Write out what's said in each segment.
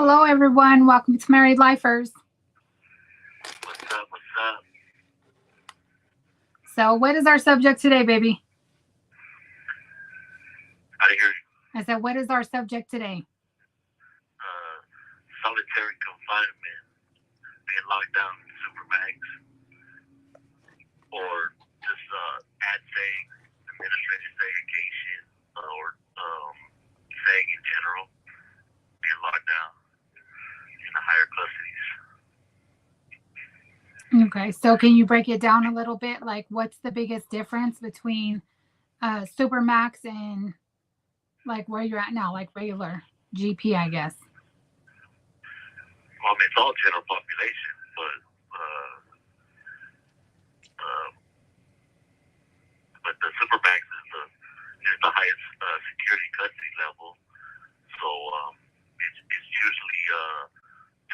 Hello, everyone. Welcome to Married Lifers. What's up? What's up? So, what is our subject today, baby? I hear you. I said, what is our subject today? Solitary confinement, being locked down in Supermax, or just ad saying, administrative segregation, or saying in general, being locked down in the higher custodies. Okay, so can you break it down a little bit? Like, what's the biggest difference between Supermax and like where you're at now, like regular GP, I guess? Well, I mean, it's all general population, but the Supermax is the highest security custody level. So it's usually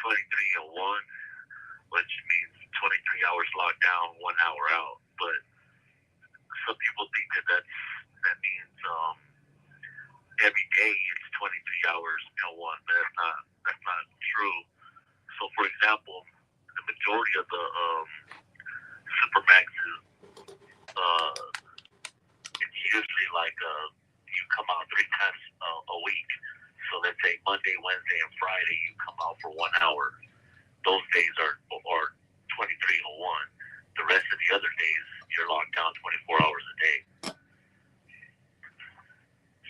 23 and 1, which means 23 hours locked down, 1 hour out. But some people think that means every day it's 23 hours and 1, but that's not true. So, for example, the majority of the Supermaxes, it's usually like you come out 3 times a week. So let's say Monday, Wednesday, and Friday you come out for 1 hour. Those days are 23 and 1. The rest of the other days you're locked down 24 hours a day.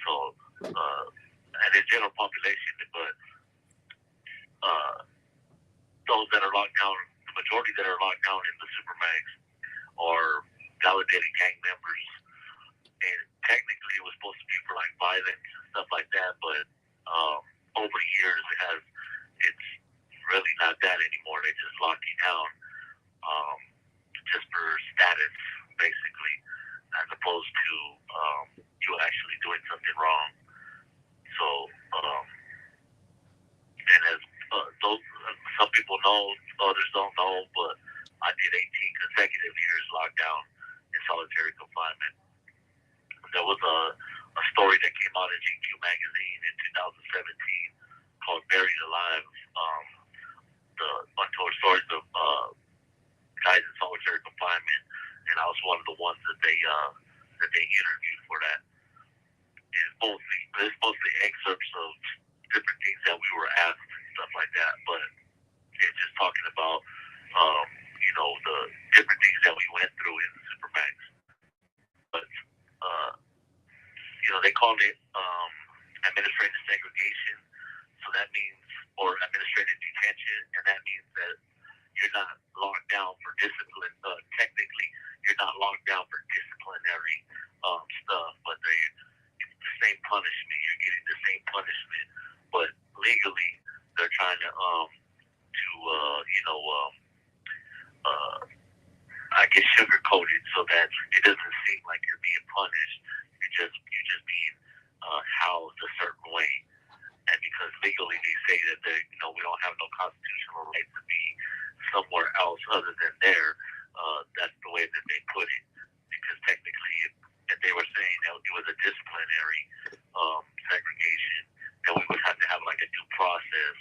So, and it's general population, but those that are locked down, the majority that are locked down in the Supermax are validated gang members. And technically it was supposed to be for like violence and stuff like that, but over the years it's really not that anymore. They just lock you down just for status, basically, as opposed to you actually doing something wrong. So, and as some people know, others don't know, but I did 18 consecutive years locked down in solitary confinement. There was a story that came out in GQ magazine in 2017 called "Buried Alive." The untold stories of guys in solitary confinement, and I was one of the ones that they interviewed for that. It's mostly excerpts of different things that we were asked and stuff like that, but it's just talking about the different things that we went through in the Supermax. But they called it administrative segregation, so that means, or administrative detention, and that means that you're not locked down for discipline. Technically, you're not locked down for disciplinary stuff, but it's the same punishment. You're getting the same punishment, but legally, they're trying to I guess sugarcoat it so that it doesn't seem like you're being punished. You're just being housed a certain way. And because legally they say that we don't have no constitutional right to be somewhere else other than there, that's the way that they put it. Because technically, if they were saying that it was a disciplinary segregation, then we would have to have like a due process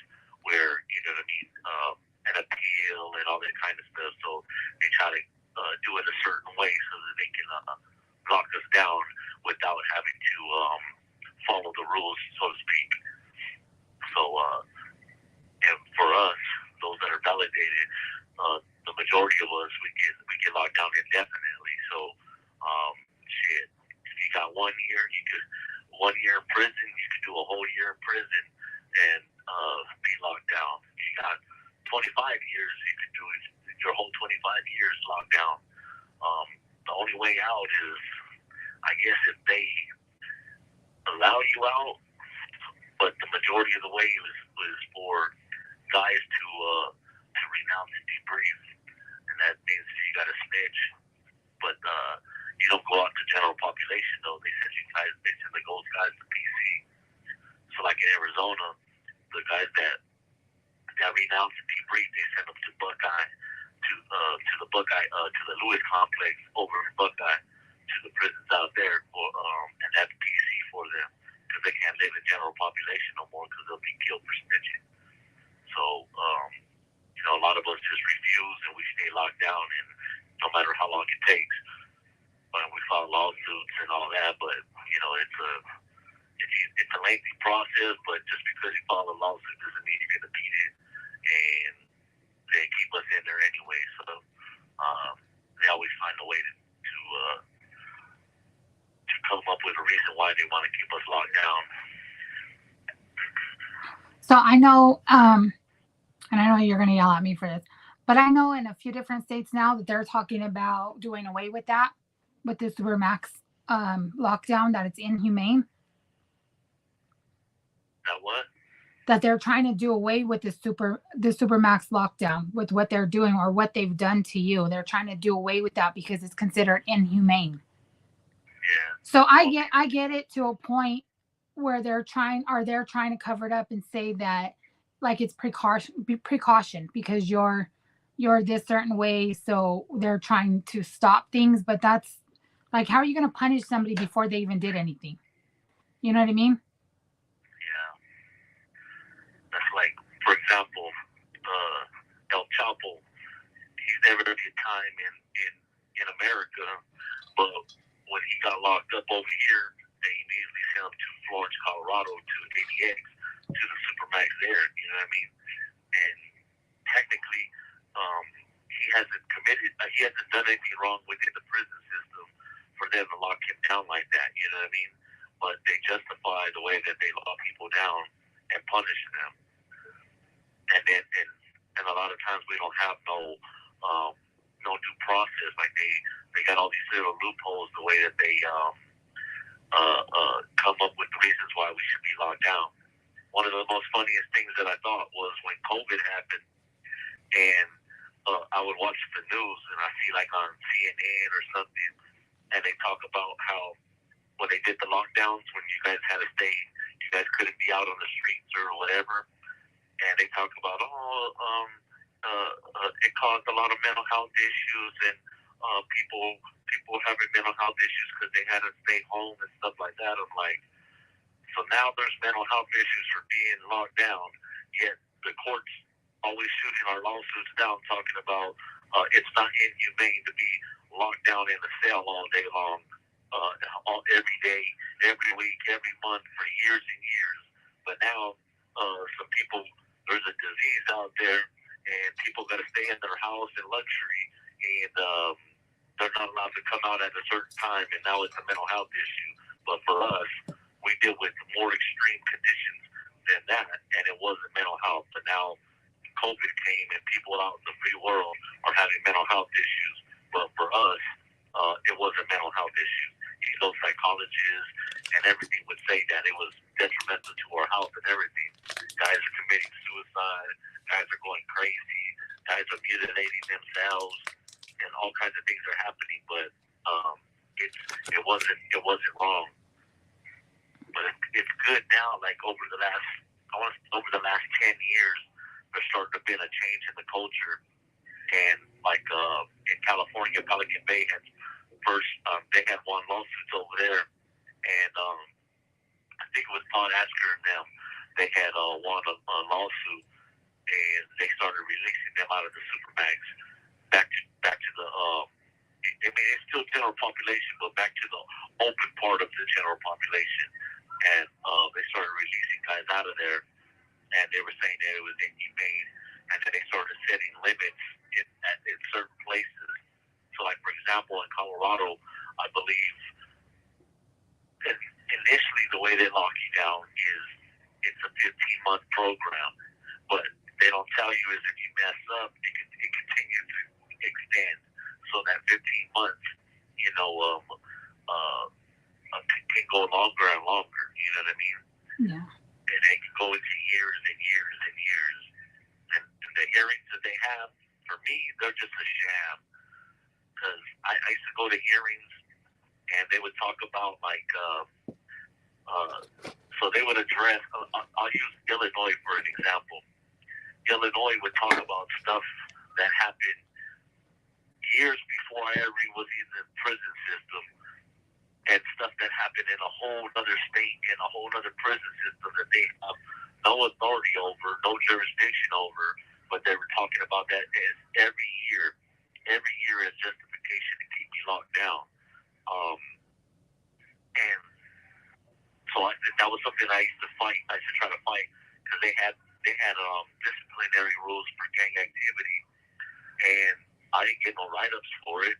where, you know what I mean, an appeal and all that kind of stuff. So they try to do it a certain way so that they can lock us down without having to follow the rules, so to speak. So, and for us, those that are validated, the majority of us, we get locked down indefinitely. So, if you got 1 year, you could 1 year in prison. You could do a whole year in prison and be locked down. You got 25 years. You could do it your whole 25 years locked down. The only way out is, I guess, if they allow you out. But the majority of the way was for guys to renounce and debrief, and that means you got to snitch. But you don't go out to general population though. They send those guys to PC. So like in Arizona, the guys that renounce and debrief, they send them to Buckeye, to the Lewis complex over in Buckeye, to the prisons out there, and that's PC for them. Because they can't live in general population no more because they'll be killed for snitching. but it's a lengthy process. But just because you file a lawsuit doesn't mean you're gonna beat it, and they keep us in there anyway. So they always find a way to come up with a reason why they want to keep us locked down. So I know, and I know you're going to yell at me for this, but I know in a few different states now that they're talking about doing away with that, with the Supermax lockdown, that it's inhumane. That what? That they're trying to do away with the Supermax lockdown with what they're doing or what they've done to you. They're trying to do away with that because it's considered inhumane. Yeah. So I get it to a point where they're trying to cover it up and say that like it's precaution because you're this certain way, so they're trying to stop things. But that's like, how are you going to punish somebody before they even did anything? You know what I mean? Yeah. That's like, for example, El Chapo. He's never did time in America, but when he got locked up over here, they immediately sent him to Florence, Colorado, to ADX, to the Supermax there. You know what I mean? And technically, he hasn't done anything wrong within the prison system for them to lock him down like that. You know what I mean? But they justify the way that they lock people down and punish them. And then, and a lot of times we don't have no due process. Like they got all these little loopholes the way that they come up with the reasons why we should be locked down. One of the most funniest things that I thought was when COVID happened, and I would watch the news and I see like on CNN or something, and they talk about how when they did the lockdowns, when you guys had to stay, you guys couldn't be out on the streets or whatever, and they talk about it caused a lot of mental health issues and people having mental health issues because they had to stay home and stuff like that. I'm like, so now there's mental health issues for being locked down, yet the courts always shooting our lawsuits down, talking about it's not inhumane to be locked down in a cell all day long, every day, every week, every month for years and years. But now some people, there's a disease out there, and people got to stay in their house in luxury, and they're not allowed to come out at a certain time, and now it's a mental health issue. But for us, we deal with more extreme conditions than that, and it wasn't mental health. But now COVID came, and people out in the free world are having mental health issues. But for us, it was a mental health issue. Those psychologists and everything would say that it was detrimental to our health and everything. Guys are committing suicide. Guys are going crazy. Guys are mutilating themselves, and all kinds of things are happening. But it wasn't wrong. But it's good now. Like over the last 10 years, there's starting to be a change in the culture. And like in California, Pelican Bay had they had won lawsuits over there, and I think it was Todd Asker and them. They had won a lawsuit, and they started releasing them out of the Supermax back to the. I mean, it's still general population, but back to the open part of the general population, and they started releasing guys out of there, and they were saying that it was inhumane, and then they started setting limits in certain places. So, like, for example, in Colorado, I believe initially the way they lock you down is it's a 15-month program. But they don't tell you is if you mess up, it continues to extend. So that 15 months, can go longer and longer. You know what I mean? Yeah. And they can go into years and years and years. And the hearings that they have, for me, they're just a sham. Because I used to go to hearings, and they would talk about, like, so they would address, I'll use Illinois for an example. Illinois would talk about stuff that happened years before I ever was in the prison system, and stuff that happened in a whole other state, in a whole other prison system that they have no authority over, no jurisdiction over, but they were talking about that as every year as justification to keep me locked down. And So that was something I used to fight. I used to try to fight because they had disciplinary rules for gang activity, and I didn't get no write-ups for it.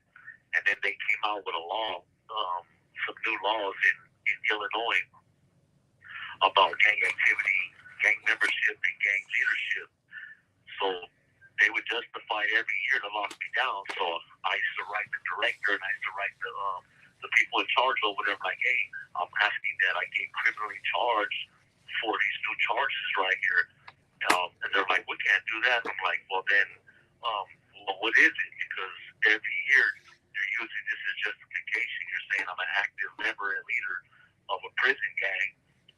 And then they came out with a law, some new laws in Illinois about gang activity, gang membership, and gang leadership. So they would justify every year to lock me down. So I used to write the director, and I used to write the people in charge over there, like, hey, I'm asking that I get criminally charged for these new charges right here. And they're like, we can't do that. I'm like, well then, well, what is it? Because every year you're using this as justification. You're saying I'm an active member and leader of a prison gang,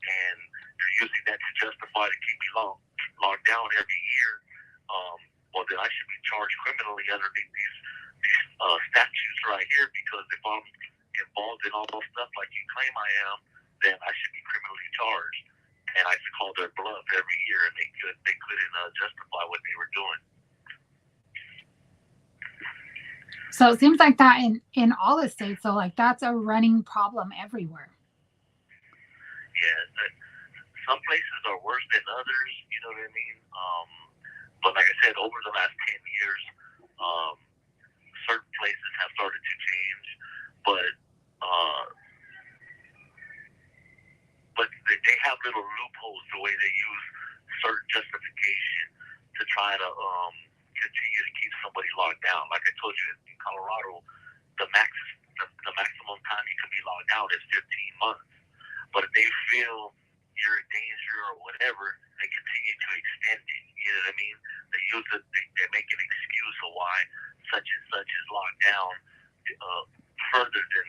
and you're using that to justify to keep me locked down every year. Well, then I should be charged criminally underneath these statutes right here, because if I'm involved in all those stuff like you claim I am, then I should be criminally charged. And I used to call their bluff every year, and they couldn't justify what they were doing. So it seems like that in all the states. So like that's a running problem everywhere. Yeah, some places are worse than others. You know what I mean? But like I said, over the last 10 years, certain places have started to change, but they have little loopholes the way they use certain justification to try to continue to keep somebody locked down. Like I told you, in Colorado, the maximum time you can be locked down is 15 months. But if they feel you're in danger or whatever, they continue to extend it. You know what I mean? They use it. They make an excuse of why such and such is locked down further than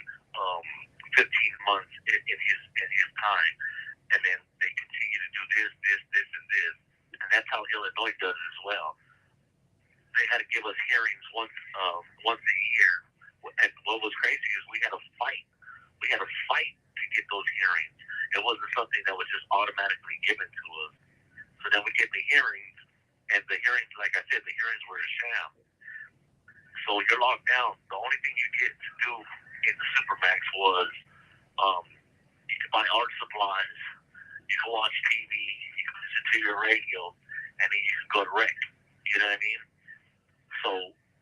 15 months in his time, and then they continue to do this, and this, and that's how Illinois does it as well. They had to give us hearings once a year, and what was crazy is we had a fight. We had a fight to get those hearings. It wasn't something that was just automatically given to us. So then we get the hearings, and the hearings, like I said, the hearings were a sham. So you're locked down. The only thing you get to do in the Supermax was you can buy art supplies, you can watch TV, you can listen to your radio, and then you can go to rec. You know what I mean? So,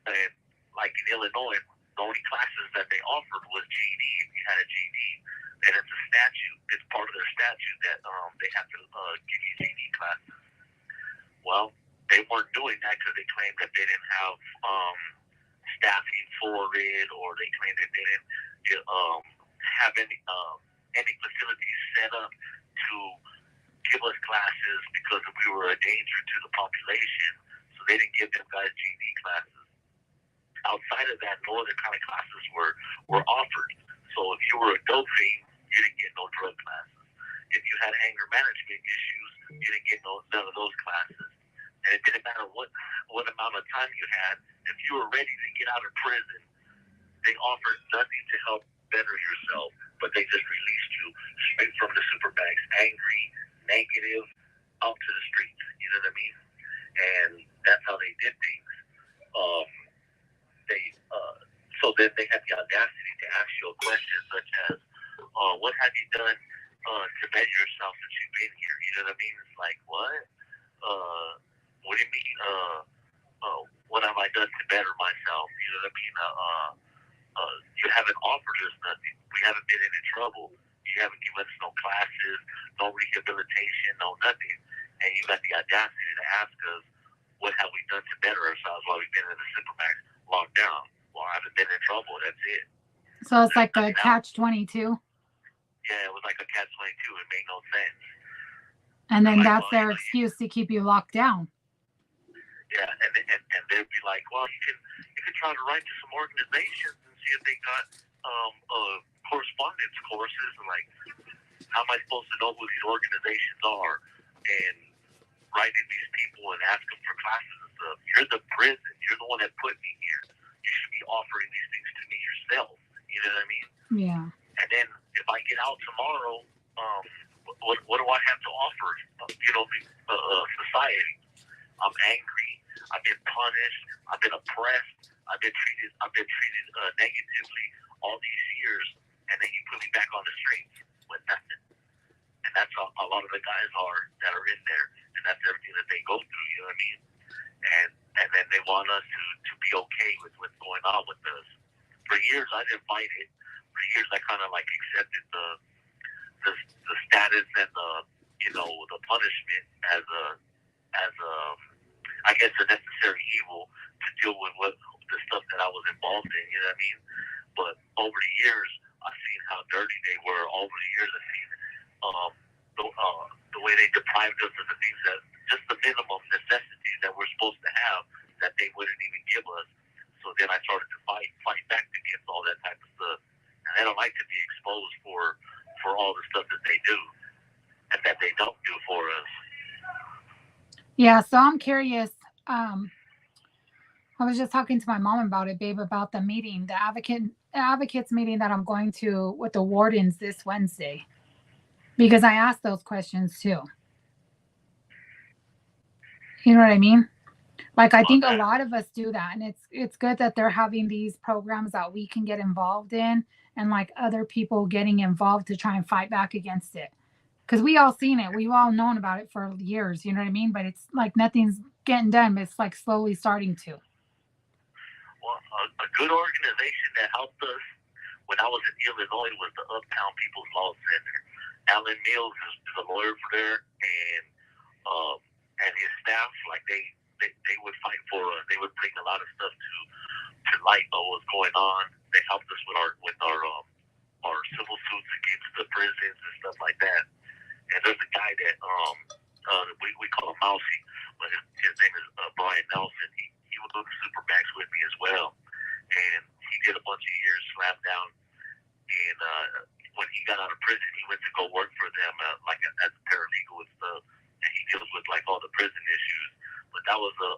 and like in Illinois, the only classes that they offered was GED if you had a GED. And it's a statute, it's part of their statute that they have to give you GED classes. Well, they weren't doing that because they claimed that they didn't have staffing for it, or they claimed that they didn't have any facilities set up to give us classes because we were a danger to the population. So they didn't give them guys GED classes. Outside of that, no other kind of classes were offered. So if you were a dope fiend, you didn't get no drug classes. If you had anger management issues, you didn't get none of those classes. And it didn't matter what amount of time you had. If you were ready to get out of prison, they offered nothing to help better yourself, but they just released you straight from the Supermax, angry, negative, out to the streets. You know what I mean? And that's how they did things. So then they had the audacity to ask you a question such as, what have you done to better yourself since you've been here? You know what I mean? It's like, what? What do you mean, what have I done to better myself? You know what I mean? You haven't offered us nothing. We haven't been in trouble. You haven't given us no classes, no rehabilitation, no nothing. And you got the audacity to ask us, what have we done to better ourselves while we've been in the Supermax locked down? Well, I haven't been in trouble. That's it. So it's like a catch-22. Yeah, it was like a catch-22. It made no sense. And then that's their excuse to keep you locked down. Yeah, and they'd be like, well, you can try to write to some organizations and see if they got correspondence courses, and like, how am I supposed to know who these organizations are? And writing these people and ask them for classes and stuff. You're the prison. You're the one that put me here. You should be offering these things to me yourself. You know what I mean? Yeah. And then if I get out tomorrow, what do I have to offer? Society. I'm angry. I've been punished. I've been oppressed. I've been treated negatively all these years, and then you put me back on the streets with nothing. fight it. For years, I kind of like accepted the status and the punishment as a I guess a necessary evil to deal with what the stuff that I was involved in. You know what I mean? But over the years, I've seen how dirty they were. Over the years, I've seen the way they deprived us of the things that just the minimum necessities that we're supposed to have that they wouldn't even give us. So then I started to fight back against all that type of stuff. And I don't like to be exposed for all the stuff that they do and that they don't do for us. Yeah, so I'm curious. I was just talking to my mom about it, babe, about the meeting, the advocates meeting that I'm going to with the wardens this Wednesday, because I asked those questions too. You know what I mean? Like, I think a lot of us do that, and it's good that they're having these programs that we can get involved in, and like other people getting involved to try and fight back against it. Because we all seen it, we've all known about it for years. You know what I mean? But it's like nothing's getting done. But it's like slowly starting to. Well, a good organization that helped us when I was in Illinois was the Uptown People's Law Center. Alan Mills is a lawyer for there, and his staff, like they would fight for us. They would bring a lot of stuff to light what was going on. They helped us with our civil suits against the prisons and stuff like that. And there's a guy that we call him Mousy, but his name is Brian Nelson. He was with Supermax with me as well, and he did a bunch of years slam down. And when he got out of prison, he went to go work for them as a paralegal and stuff. And he deals with like all the prison issues. But that was a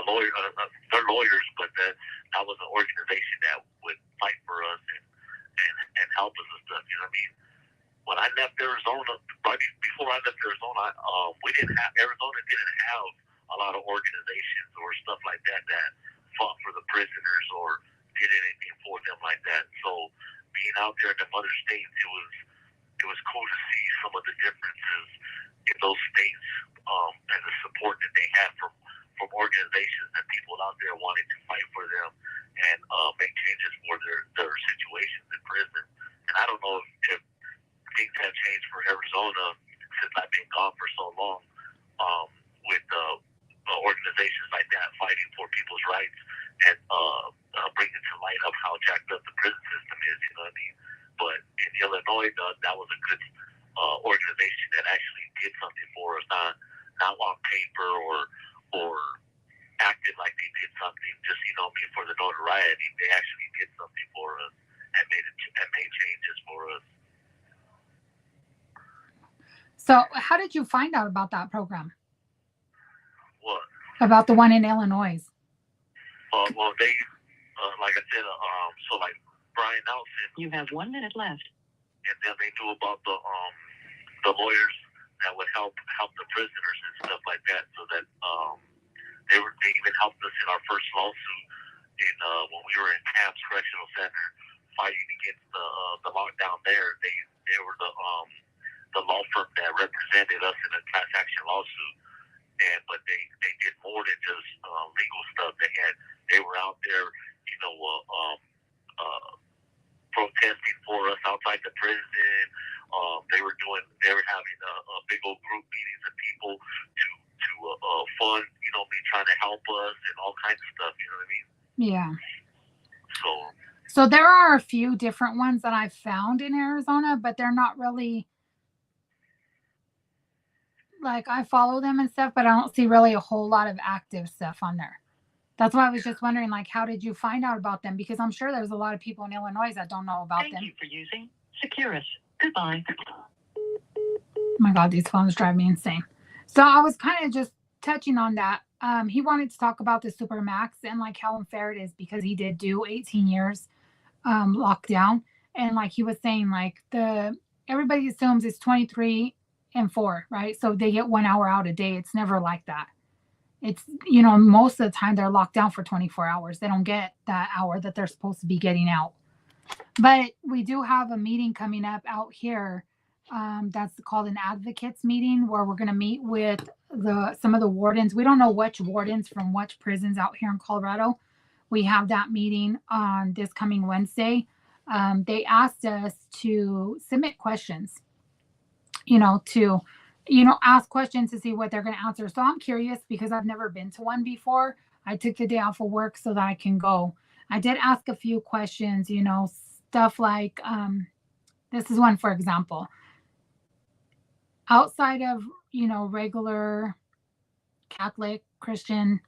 lawyer. They're lawyers, but that was an organization that would fight for us and help us and stuff. You know what I mean? When I left Arizona, right before I left Arizona, Arizona didn't have a lot of organizations or stuff like that fought for the prisoners or did anything for them like that. So being out there in the other states, it was cool to see some of the differences in those states and the support that they had from organizations and people out there wanting to fight for them and make changes for their situations in prison. And I don't know if things have changed for Arizona since I've been gone for so long with organizations like that fighting for people's rights and bringing to light of how jacked up the prison system is, you know what I mean? But in Illinois, that was a good organization that actually did something for us, not on paper or acted like they did something just, for the notoriety. They actually did something for us and made changes for us. So how did you find out about that program? What? About the one in Illinois? Well, they, like I said, so like Brian Nelson. You have 1 minute left. And then they knew about the lawyers that would help the prisoners and stuff like that. So that they even helped us in our first lawsuit when we were in Camps Correctional Center fighting against the lockdown there. They were the law firm that represented us in a class action lawsuit. But they did more than just legal stuff. They were out there, protesting for us outside the prison. They were having a big old group meetings of people to fund, me trying to help us and all kinds of stuff. You know what I mean? Yeah. So there are a few different ones that I've found in Arizona, but they're not really. Like, I follow them and stuff, but I don't see really a whole lot of active stuff on there. That's why I was just wondering, like, how did you find out about them? Because I'm sure there's a lot of people in Illinois that don't know about them. Thank you for using Securus. Goodbye. Oh my God, these phones drive me insane. So I was kind of just touching on that. He wanted to talk about the Supermax and like how unfair it is because he did do 18 years lockdown. And like he was saying, like everybody assumes it's 23 and 4, right? So they get 1 hour out a day. It's never like that. It's, most of the time they're locked down for 24 hours. They don't get that hour that they're supposed to be getting out. But we do have a meeting coming up out here. That's called an advocates meeting where we're going to meet with some of the wardens. We don't know which wardens from which prisons out here in Colorado, we have that meeting on this coming Wednesday. They asked us to submit questions, to, ask questions to see what they're going to answer. So I'm curious because I've never been to one before. I took the day off of work so that I can go. I did ask a few questions, stuff like, this is one, for example, outside of, regular Catholic, Christian,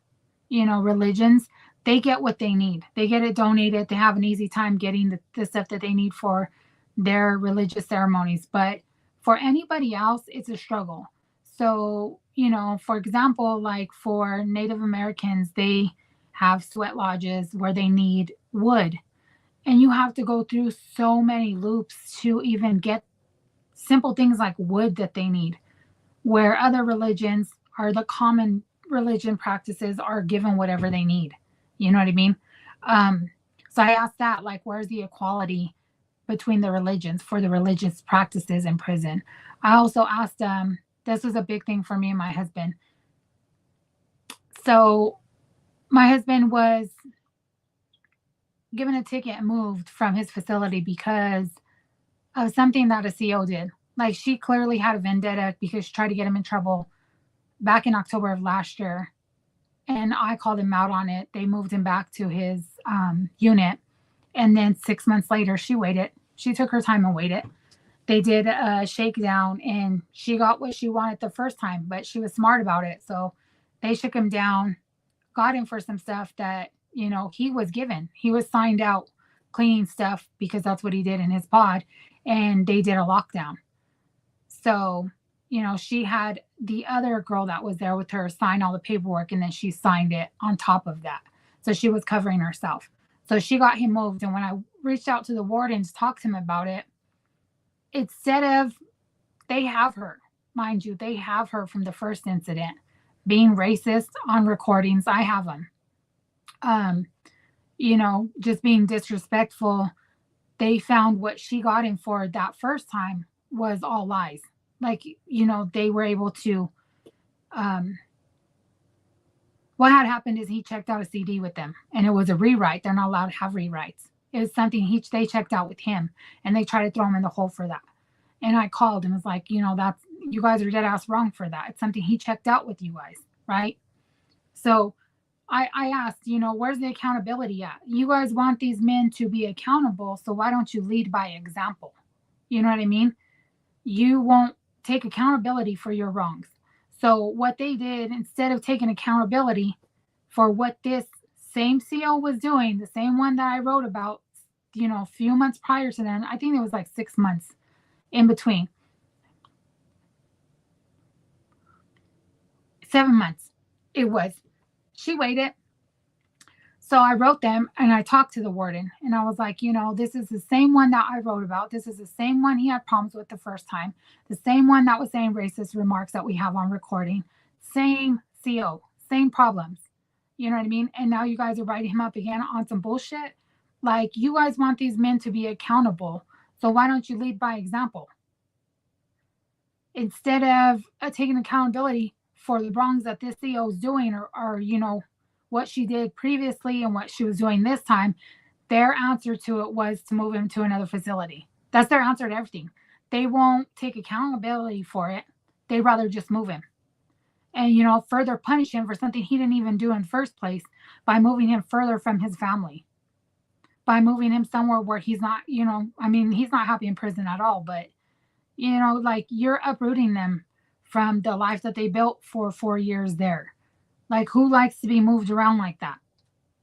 religions, they get what they need. They get it donated. They have an easy time getting the stuff that they need for their religious ceremonies. But for anybody else, it's a struggle. So, for example, like for Native Americans, they have sweat lodges where they need wood. And you have to go through so many loops to even get simple things like wood that they need, where other religions are the common religion practices are given whatever they need. You know what I mean? So I asked that, like, where's the equality between the religions for the religious practices in prison? I also asked, this was a big thing for me and my husband. So my husband was given a ticket and moved from his facility because of something that a CO did. Like, she clearly had a vendetta because she tried to get him in trouble back in October of last year. And I called him out on it. They moved him back to his unit. And then 6 months later, she waited. She took her time and waited. They did a shakedown and she got what she wanted the first time, but she was smart about it. So they shook him down, got him for some stuff that, he was given. He was signed out cleaning stuff because that's what he did in his pod. And they did a lockdown. So, she had the other girl that was there with her sign all the paperwork, and then she signed it on top of that. So she was covering herself. So she got him moved. And when I reached out to the wardens, talked to him about it, instead of, they have her, mind you, they have her from the first incident being racist on recordings. I have them. Just being disrespectful. They found what she got him for that first time was all lies. Like, they were able to, what had happened is he checked out a CD with them and it was a rewrite. They're not allowed to have rewrites. It was something they checked out with him and they tried to throw him in the hole for that. And I called and was like, that's, you guys are dead ass wrong for that. It's something he checked out with you guys. Right. So I asked, where's the accountability at? You guys want these men to be accountable. So why don't you lead by example? You know what I mean? You won't take accountability for your wrongs. So what they did, instead of taking accountability for what this same CO was doing, the same one that I wrote about, a few months prior to then, I think it was like 6 months in between. 7 months it was. She waited. So I wrote them and I talked to the warden and I was like, this is the same one that I wrote about. This is the same one he had problems with the first time. The same one that was saying racist remarks that we have on recording. Same CO, same problems. You know what I mean? And now you guys are writing him up again on some bullshit. Like, you guys want these men to be accountable. So why don't you lead by example? Instead of taking accountability for the wrongs that this CO is doing or what she did previously and what she was doing this time, their answer to it was to move him to another facility. That's their answer to everything. They won't take accountability for it. They'd rather just move him and, further punish him for something he didn't even do in the first place by moving him further from his family, by moving him somewhere where he's not, he's not happy in prison at all, but, like, you're uprooting them from the life that they built for 4 years there. Like, who likes to be moved around like that?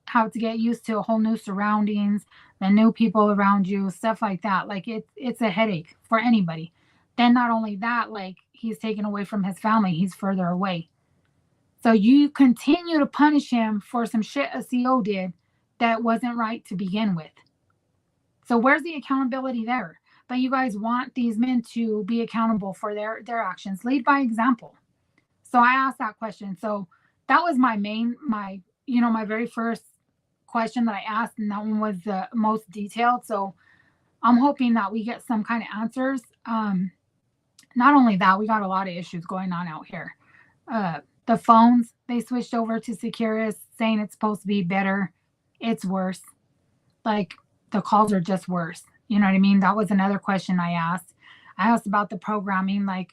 How to get used to a whole new surroundings, the new people around you, stuff like that. Like, it's a headache for anybody. Then not only that, like, he's taken away from his family. He's further away. So you continue to punish him for some shit a CO did that wasn't right to begin with. So where's the accountability there? But you guys want these men to be accountable for their actions. Lead by example. So I asked that question. So that was my very first question that I asked, and that one was the most detailed. So I'm hoping that we get some kind of answers. Not only that, we got a lot of issues going on out here. The phones, they switched over to Securus, saying it's supposed to be better. it's worse. Like the calls are just worse. You know what I mean? That was another question I asked. I asked about the programming. Like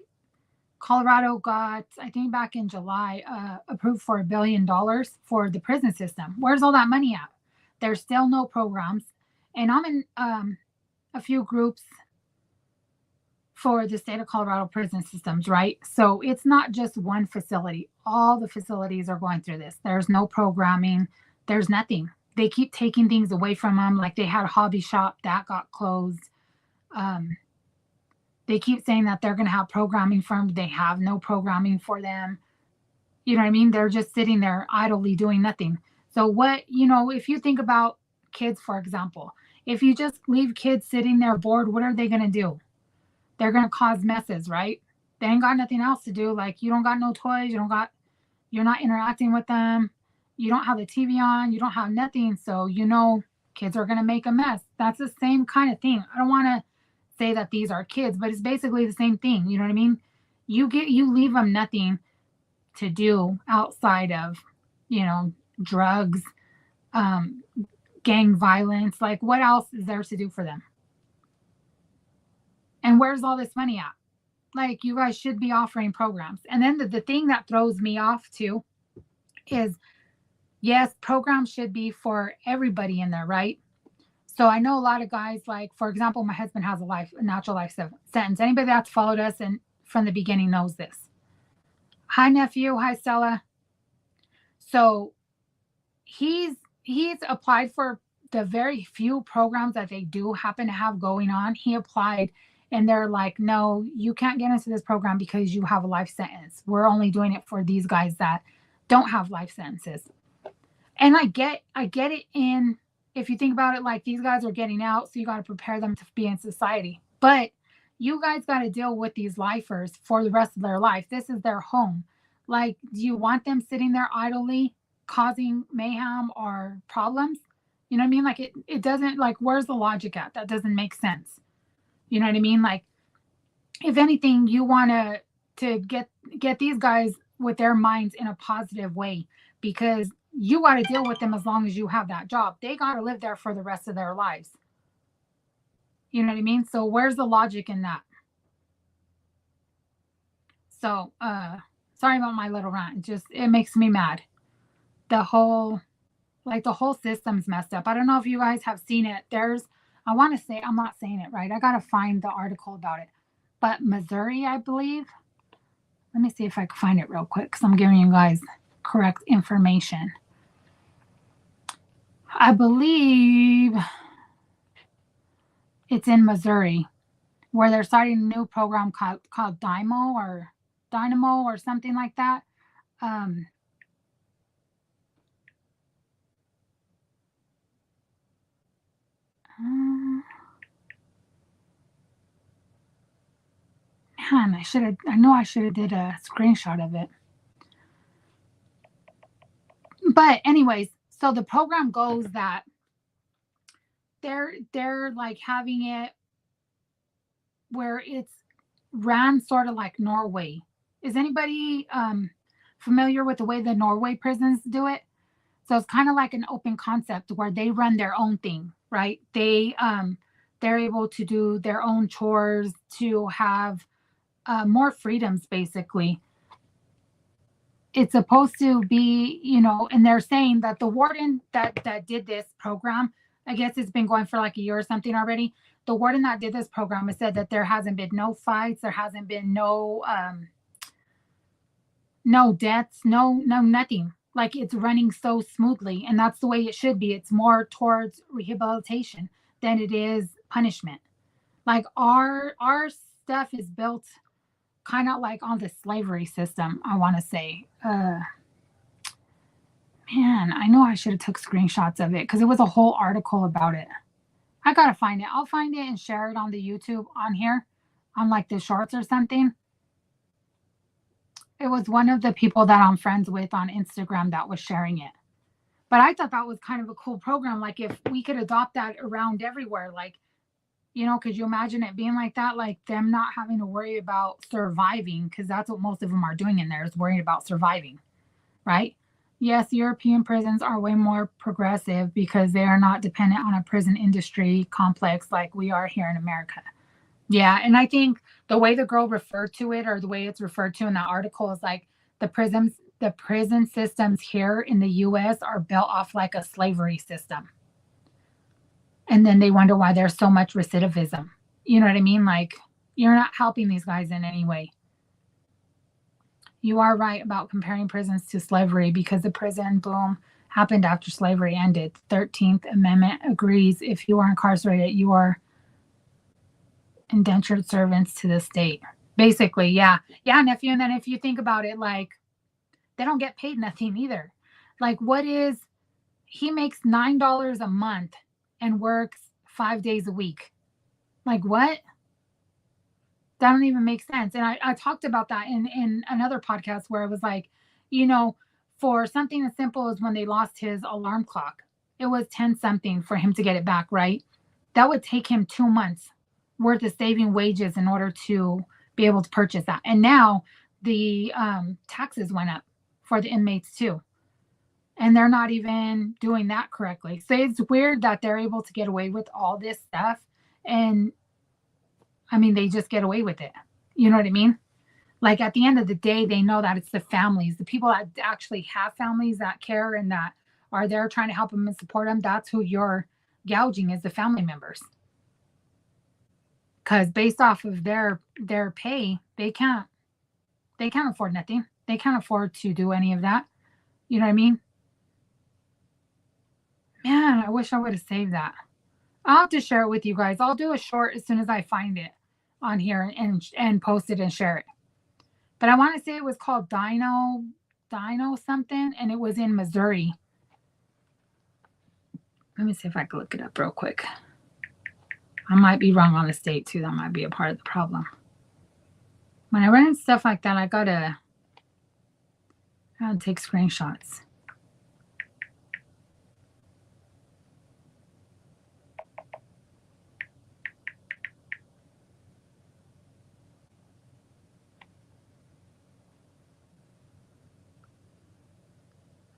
Colorado got, I think back in July, approved for $1 billion for the prison system. Where's all that money at? There's still no programs. And I'm in a few groups for the state of Colorado prison systems, right? So it's not just one facility. All the facilities are going through this. There's no programming. There's nothing. They keep taking things away from them. Like they had a hobby shop that got closed. They keep saying that they're going to have programming for them. They have no programming for them. You know what I mean? They're just sitting there idly doing nothing. So what, if you think about kids, for example, if you just leave kids sitting there bored, what are they going to do? They're going to cause messes, right? They ain't got nothing else to do. Like you don't got no toys. You're not interacting with them. You don't have the TV on. You don't have nothing. So, kids are going to make a mess. That's the same kind of thing. I don't want to say that these are kids, but it's basically the same thing. You know what I mean? You leave them nothing to do outside of, drugs, gang violence. Like what else is there to do for them? And where's all this money at? Like you guys should be offering programs. And then the thing that throws me off too is, yes, programs should be for everybody in there, right? So I know a lot of guys, like, for example, my husband has a natural life sentence. Anybody that's followed us and from the beginning knows this. Hi, nephew. Hi, Stella. So he's applied for the very few programs that they do happen to have going on. He applied and they're like, no, you can't get into this program because you have a life sentence. We're only doing it for these guys that don't have life sentences. And I get it in, if you think about it, like these guys are getting out, so you got to prepare them to be in society. But you guys got to deal with these lifers for the rest of their life. This is their home. Like, do you want them sitting there idly causing mayhem or problems? You know what I mean? Like it doesn't, like, where's the logic at? That doesn't make sense. You know what I mean? Like, if anything, you want to get these guys with their minds in a positive way, because you got to deal with them as long as you have that job. They got to live there for the rest of their lives. You know what I mean? So where's the logic in that? So, sorry about my little rant. It makes me mad. The whole system's messed up. I don't know if you guys have seen it. I'm not saying it right. I got to find the article about it. But Missouri, I believe. Let me see if I can find it real quick, because I'm giving you guys correct information. I believe it's in Missouri, where they're starting a new program called Dynamo or something like that. Man, I should have did a screenshot of it. But anyways, so the program goes that they're like having it where it's ran sort of like Norway. Is anybody familiar with the way the Norway prisons do it? So it's kind of like an open concept where they run their own thing, right? They're able to do their own chores, to have more freedoms, basically. It's supposed to be, and they're saying that the warden that did this program, I guess it's been going for like a year or something already. The warden that did this program has said that there hasn't been no fights, there hasn't been no deaths, no nothing. Like, it's running so smoothly, and that's the way it should be. It's more towards rehabilitation than it is punishment. Like, our stuff is built kind of like on the slavery system, I want to say. Man, I know I should have took screenshots of it, because it was a whole article about it. I gotta find it. I'll find it and share it on the YouTube on here, on like the shorts or something. It was one of the people that I'm friends with on Instagram that was sharing it. But I thought that was kind of a cool program. Like, if we could adopt that around everywhere, like, could you imagine it being like that? Like, them not having to worry about surviving, because that's what most of them are doing in there, is worrying about surviving, right? Yes, European prisons are way more progressive because they are not dependent on a prison industry complex like we are here in America. Yeah, and I think the way the girl referred to it, or the way it's referred to in that article, is like the prison systems here in the U.S. are built off like a slavery system, and then they wonder why there's so much recidivism. You know what I mean? Like, you're not helping these guys in any way. You are right about comparing prisons to slavery because the prison boom happened after slavery ended. 13th Amendment agrees if you are incarcerated, you are indentured servants to the state. Basically, yeah. Yeah, nephew. And then if you think about it, like, they don't get paid nothing either. Like, he makes $9 a month and works 5 days a week. Like, what? That don't even make sense. And I talked about that in another podcast where it was like, you know, for something as simple as when they lost his alarm clock, it was 10 something for him to get it back, right? That would take him 2 months worth of saving wages in order to be able to purchase that. And now the taxes went up for the inmates too. And they're not even doing that correctly. So it's weird that they're able to get away with all this stuff. And I mean, they just get away with it. You know what I mean? Like, at the end of the day, they know that it's the families, the people that actually have families that care and that are there trying to help them and support them. That's who you're gouging, is the family members. Because based off of their pay, they can't afford nothing. They can't afford to do any of that. You know what I mean? Man, I wish I would have saved that. I'll have to share it with you guys. I'll do a short as soon as I find it on here and post it and share it. But I want to say it was called Dino something, and it was in Missouri. Let me see if I can look it up real quick. I might be wrong on the state too. That might be a part of the problem. When I run into stuff like that, I gotta take screenshots.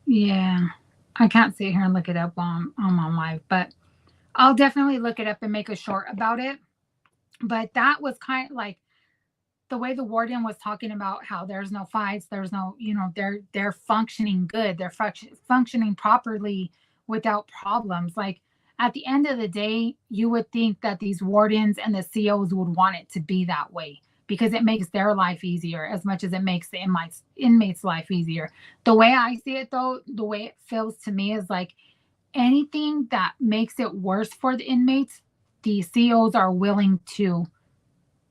Yeah, I can't sit here and look it up while I'm on live, but I'll definitely look it up and make a short about it. But that was kind of like the way the warden was talking about how there's no fights, there's no, they're functioning good, they're functioning properly without problems. Like, at the end of the day, you would think that these wardens and the COs would want it to be that way because it makes their life easier as much as it makes the inmates' life easier. The way I see it, though, the way it feels to me is like anything that makes it worse for the inmates, the COs are willing to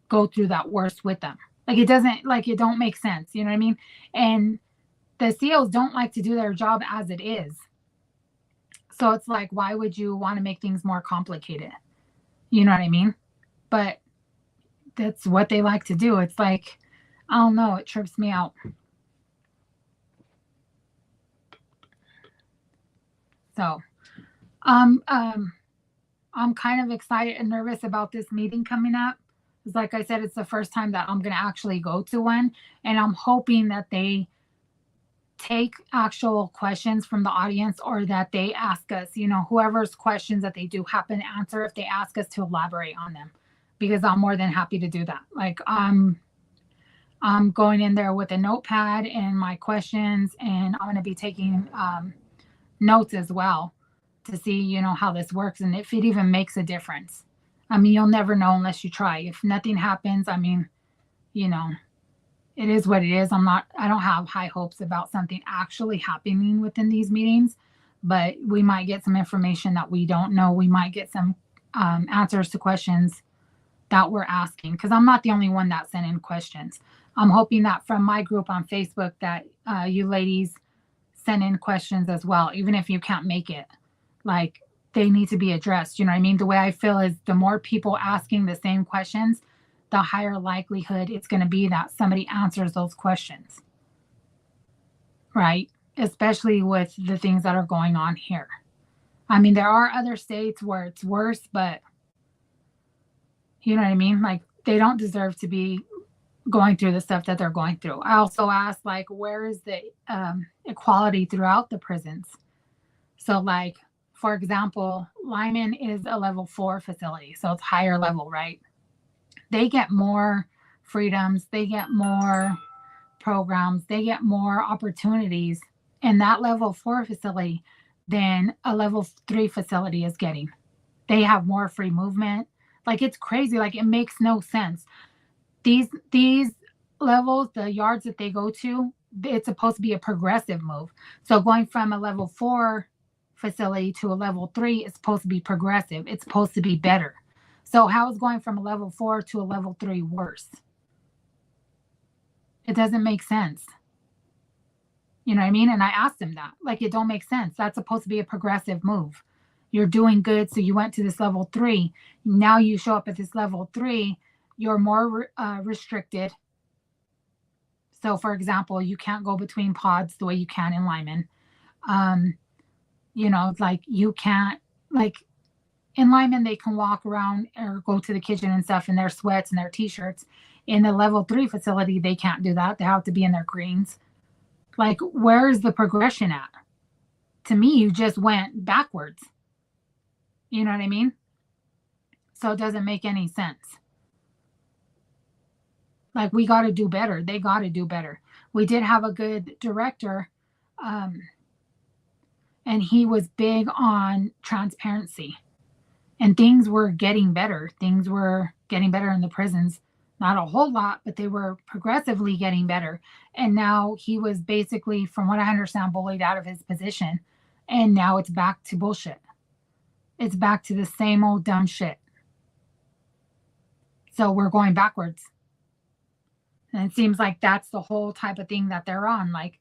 go through that worse with them. Like, it don't make sense. You know what I mean? And the COs don't like to do their job as it is. So it's like, why would you want to make things more complicated? You know what I mean? But that's what they like to do. It's like, I don't know, it trips me out. So, I'm kind of excited and nervous about this meeting coming up. Because like I said, it's the first time that I'm going to actually go to one. And I'm hoping that they take actual questions from the audience, or that they ask us, whoever's questions that they do happen to answer, if they ask us to elaborate on them, because I'm more than happy to do that. Like, I'm going in there with a notepad and my questions, and I'm going to be taking notes as well to see, how this works and if it even makes a difference. I mean, you'll never know unless you try. If nothing happens, I mean, it is what it is. I don't have high hopes about something actually happening within these meetings, but we might get some information that we don't know. We might get some answers to questions that we're asking, because I'm not the only one that sent in questions. I'm hoping that from my group on Facebook that you ladies send in questions as well, even if you can't make it. Like, they need to be addressed. You know what I mean? The way I feel is the more people asking the same questions, the higher likelihood it's going to be that somebody answers those questions. Right? Especially with the things that are going on here. I mean, there are other states where it's worse, but you know what I mean? Like, they don't deserve to be going through the stuff that they're going through. I also asked, like, where is the equality throughout the prisons? So, like, for example, Lyman is a level 4 facility, so it's higher level, right? They get more freedoms, they get more programs, they get more opportunities in that level 4 facility than a level 3 facility is getting. They have more free movement. Like, it's crazy. Like, it makes no sense. These levels, the yards that they go to, it's supposed to be a progressive move. So going from a level 4 facility to a level 3 is supposed to be progressive. It's supposed to be better. So how is going from a level 4 to a level 3 worse? It doesn't make sense. You know what I mean? And I asked him that. Like, it don't make sense. That's supposed to be a progressive move. You're doing good, so you went to this level 3. Now you show up at this level 3. You're more restricted. So, for example, you can't go between pods the way you can in Lyman. You know, like, you can't, like, in Lyman, they can walk around or go to the kitchen and stuff in their sweats and their t-shirts. In the level 3 facility, they can't do that. They have to be in their greens. Like, where's the progression at? To me, you just went backwards. You know what I mean? So it doesn't make any sense. Like, we got to do better. They got to do better. We did have a good director, and he was big on transparency. And things were getting better. Things were getting better in the prisons. Not a whole lot, but they were progressively getting better. And now he was basically, from what I understand, bullied out of his position. And now it's back to bullshit. It's back to the same old dumb shit. So we're going backwards. And it seems like that's the whole type of thing that they're on. Like,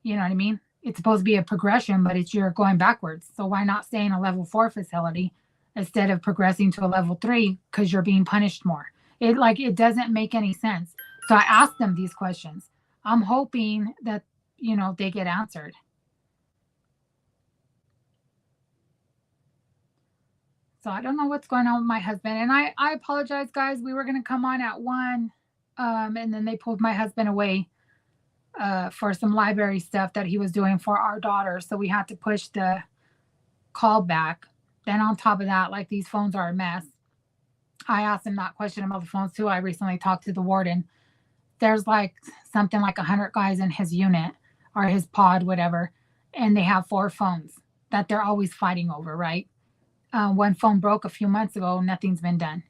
you know what I mean? It's supposed to be a progression, but you're going backwards. So why not stay in a level 4 facility instead of progressing to a level 3 because you're being punished more? It doesn't make any sense. So I asked them these questions. I'm hoping that, you know, they get answered. So I don't know what's going on with my husband. And I apologize, guys. We were going to come on at 1, and then they pulled my husband away for some library stuff that he was doing for our daughter. So we had to push the call back. Then on top of that, like, these phones are a mess. I asked him that question about the phones too. I recently talked to the warden. There's like something like 100 guys in his unit or his pod, whatever, and they have 4 phones that they're always fighting over, right? One phone broke a few months ago. Nothing's been done.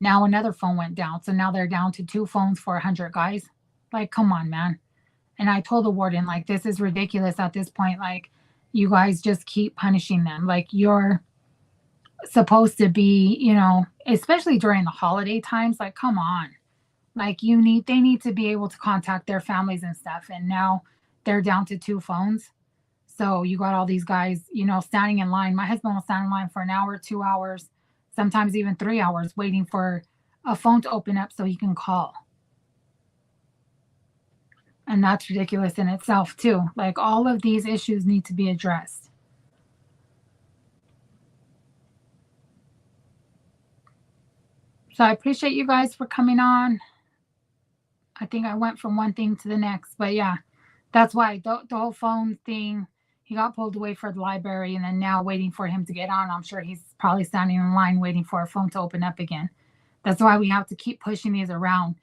Now another phone went down. So now they're down to 2 phones for 100 guys. Like, come on, man. And I told the warden, like, this is ridiculous at this point. Like, you guys just keep punishing them. Like, you're supposed to be, you know, especially during the holiday times, like, come on. Like, they need to be able to contact their families and stuff. And now they're down to 2 phones. So you got all these guys, you know, standing in line. My husband will stand in line for an hour, 2 hours, sometimes even 3 hours waiting for a phone to open up so he can call. And that's ridiculous in itself too. Like, all of these issues need to be addressed. So I appreciate you guys for coming on. I think I went from one thing to the next, but yeah, that's why the whole phone thing, he got pulled away for the library, and then now waiting for him to get on. I'm sure he's probably standing in line waiting for a phone to open up again. That's why we have to keep pushing these around.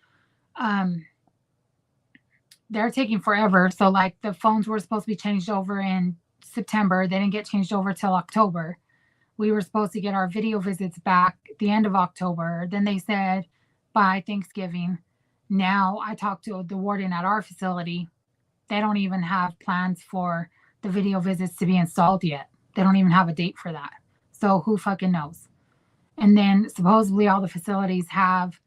They're taking forever. So, like, the phones were supposed to be changed over in September. They didn't get changed over till October. We were supposed to get our video visits back at the end of October. Then they said by Thanksgiving. Now I talked to the warden at our facility. They don't even have plans for the video visits to be installed yet. They don't even have a date for that. So who fucking knows? And then supposedly all the facilities have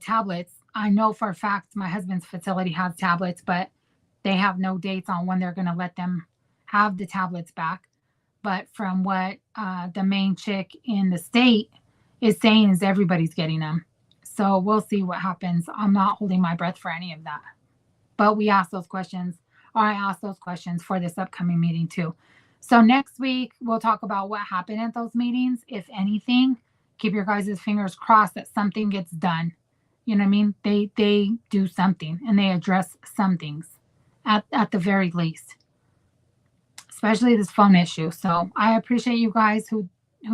tablets. I know for a fact my husband's facility has tablets, but they have no dates on when they're going to let them have the tablets back. But from what the main chick in the state is saying is everybody's getting them. So we'll see what happens. I'm not holding my breath for any of that. But we asked those questions, or I asked those questions for this upcoming meeting too. So next week, we'll talk about what happened at those meetings. If anything, keep your guys' fingers crossed that something gets done You know what I mean? They do something and they address some things at the very least, especially this phone issue. So I appreciate you guys who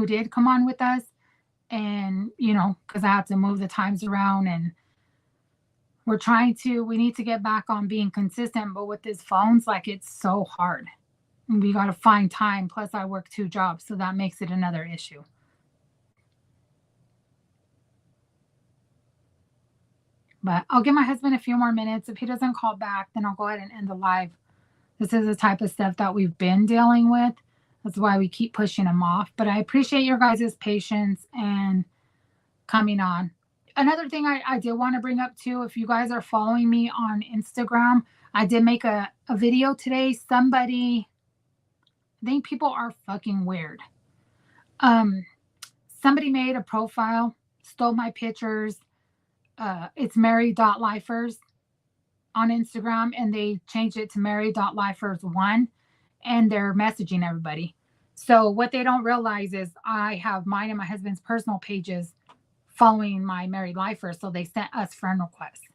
did come on with us, and because I have to move the times around, and we need to get back on being consistent, but with these phones, like, it's so hard. And we got to find time. Plus I work 2 jobs, so that makes it another issue. But I'll give my husband a few more minutes. If he doesn't call back, then I'll go ahead and end the live. This is the type of stuff that we've been dealing with. That's why we keep pushing him off. But I appreciate your guys' patience and coming on. Another thing I did want to bring up too, if you guys are following me on Instagram, I did make a video today. I think people are fucking weird. Somebody made a profile, stole my pictures. It's Mary.lifers on Instagram, and they changed it to Mary.lifers1, and they're messaging everybody. So what they don't realize is I have mine and my husband's personal pages following my married lifer, so they sent us friend requests.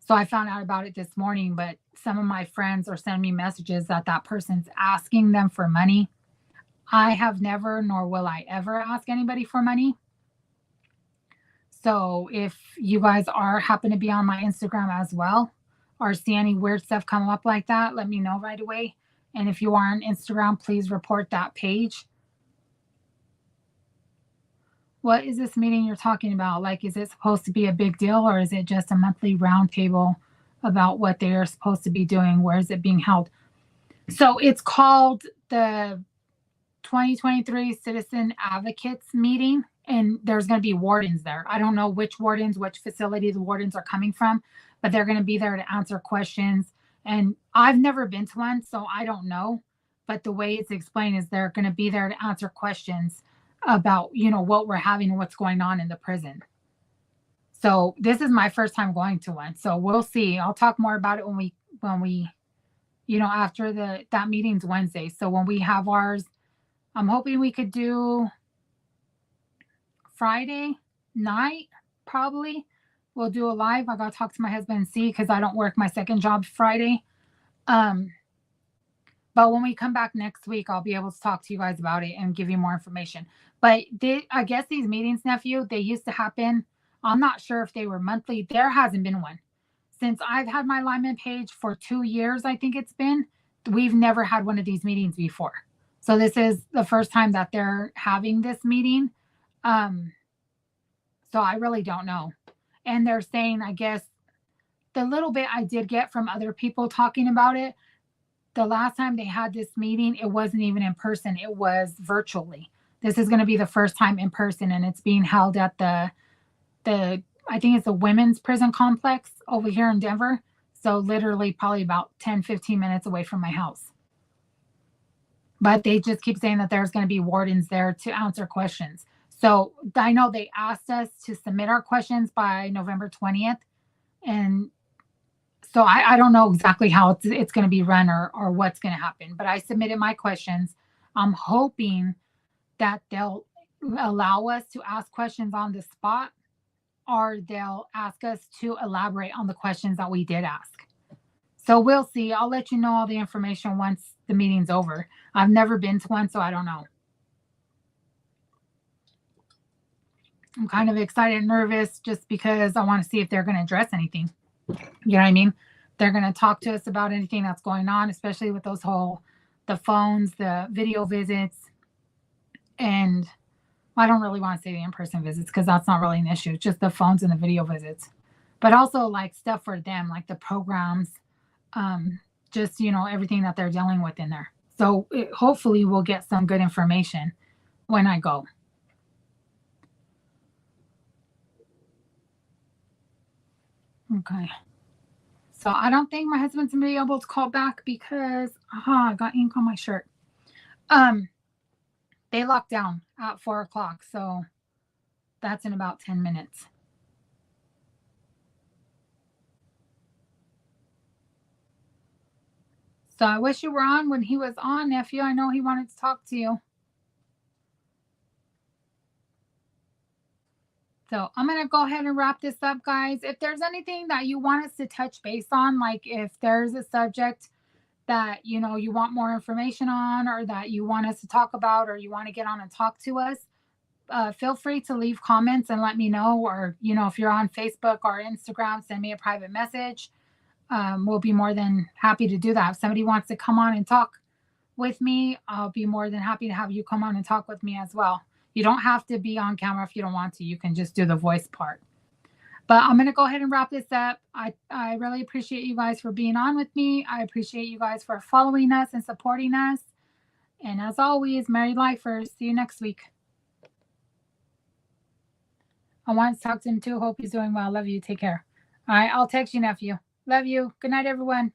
So I found out about it this morning, but some of my friends are sending me messages that person's asking them for money. I have never, nor will I ever ask anybody for money. So if you guys happen to be on my Instagram as well, or see any weird stuff come up like that, let me know right away. And if you are on Instagram, please report that page. What is this meeting you're talking about? Like, is it supposed to be a big deal, or is it just a monthly roundtable about what they are supposed to be doing? Where is it being held? So it's called the 2023 Citizen Advocates Meeting, and there's going to be wardens there. I don't know which facility the wardens are coming from, but they're going to be there to answer questions. And I've never been to one, so I don't know. But the way it's explained is they're going to be there to answer questions about, what we're having and what's going on in the prison. So this is my first time going to one. So we'll see. I'll talk more about it when we after that meeting's Wednesday. So when we have ours, I'm hoping we could do Friday night, probably. We'll do a live. I got to talk to my husband and see, because I don't work my second job Friday. But when we come back next week, I'll be able to talk to you guys about it and give you more information. But I guess these meetings, nephew, they used to happen. I'm not sure if they were monthly. There hasn't been one. Since I've had my lineman page for 2 years, I think it's been, we've never had one of these meetings before. So this is the first time that they're having this meeting. So I really don't know. And they're saying, I guess, the little bit I did get from other people talking about it, the last time they had this meeting, it wasn't even in person. It was virtually. This is going to be the first time in person, and it's being held at the I think it's the women's prison complex over here in Denver. So literally probably about 10, 15 minutes away from my house. But they just keep saying that there's going to be wardens there to answer questions. So I know they asked us to submit our questions by November 20th. And so I don't know exactly how it's going to be run or what's going to happen. But I submitted my questions. I'm hoping that they'll allow us to ask questions on the spot, or they'll ask us to elaborate on the questions that we did ask. So we'll see. I'll let you know all the information once the meeting's over. I've never been to one, so I don't know. I'm kind of excited and nervous just because I want to see if they're going to address anything. You know what I mean? They're going to talk to us about anything that's going on, especially with the phones, the video visits. And I don't really want to say the in-person visits, because that's not really an issue. It's just the phones and the video visits. But also like stuff for them, like the programs, just, everything that they're dealing with in there. So hopefully we'll get some good information when I go. Okay. So I don't think my husband's gonna be able to call back because I got ink on my shirt. They locked down at 4:00, so that's in about 10 minutes. So I wish you were on when he was on, nephew. I know he wanted to talk to you. So I'm going to go ahead and wrap this up, guys. If there's anything that you want us to touch base on, like if there's a subject that, you know, you want more information on, or that you want us to talk about, or you want to get on and talk to us, feel free to leave comments and let me know. Or, you know, if you're on Facebook or Instagram, send me a private message. We'll be more than happy to do that. If somebody wants to come on and talk with me, I'll be more than happy to have you come on and talk with me as well. You don't have to be on camera if you don't want to. You can just do the voice part. But I'm going to go ahead and wrap this up. I really appreciate you guys for being on with me. I appreciate you guys for following us and supporting us. And as always, married lifers, see you next week. I want to talk to him too. Hope he's doing well. Love you. Take care. All right. I'll text you, nephew. Love you. Good night, everyone.